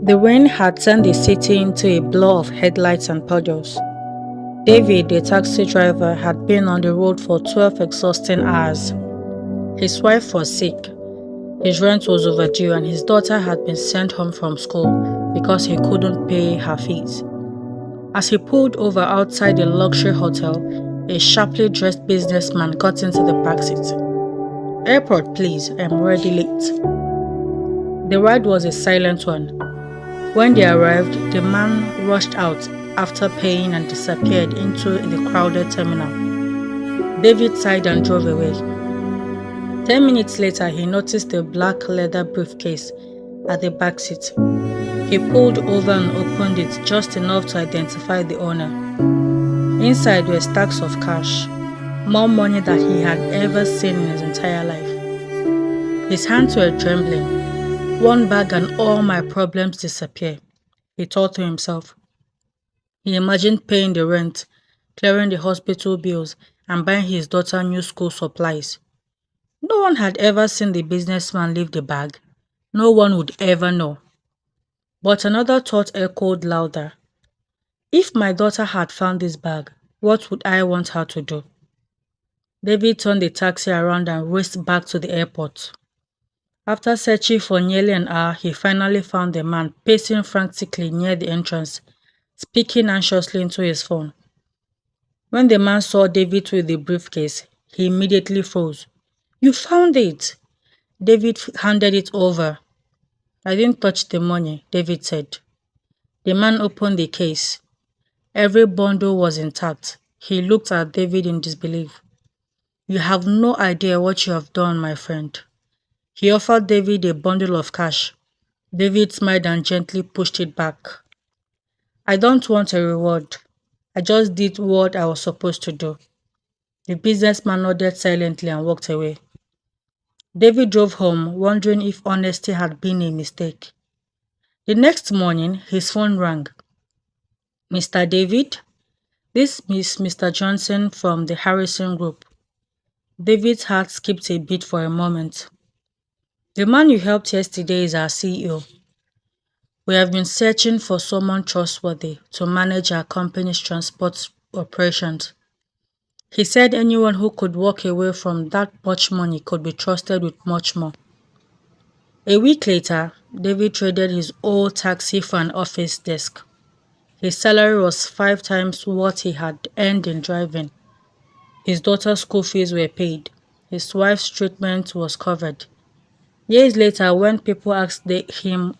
The rain had turned the city into a blur of headlights and puddles. David, the taxi driver, had been on the road for 12 exhausting hours. His wife was sick, his rent was overdue, and his daughter had been sent home from school because he couldn't pay her fees. As he pulled over outside the luxury hotel, a sharply dressed businessman got into the backseat. "Airport, please, I'm already late." The ride was a silent one. When they arrived, the man rushed out after paying and disappeared into the crowded terminal. David sighed and drove away. 10 minutes later, he noticed a black leather briefcase at the back seat. He pulled over and opened it just enough to identify the owner. Inside were stacks of cash, more money than he had ever seen in his entire life. His hands were trembling. "One bag and all my problems disappear," he thought to himself. He imagined paying the rent, clearing the hospital bills, and buying his daughter new school supplies. No one had ever seen the businessman leave the bag. No one would ever know. But another thought echoed louder. If my daughter had found this bag, what would I want her to do? David turned the taxi around and raced back to the airport. After searching for nearly an hour, he finally found the man pacing frantically near the entrance, speaking anxiously into his phone. When the man saw David with the briefcase, he immediately froze. "You found it!" David handed it over. "I didn't touch the money," David said. The man opened the case. Every bundle was intact. He looked at David in disbelief. "You have no idea what you have done, my friend." He offered David a bundle of cash. David smiled and gently pushed it back. "I don't want a reward. I just did what I was supposed to do." The businessman nodded silently and walked away. David drove home, wondering if honesty had been a mistake. The next morning, his phone rang. "Mr. David? This is Mr. Johnson from the Harrison Group." David's heart skipped a beat for a moment. "The man you helped yesterday is our CEO. We have been searching for someone trustworthy to manage our company's transport operations. He said anyone who could walk away from that much money could be trusted with much more." A week later, David traded his old taxi for an office desk. His salary was 5 times what he had earned in driving. His daughter's school fees were paid. His wife's treatment was covered. Years later, when people asked him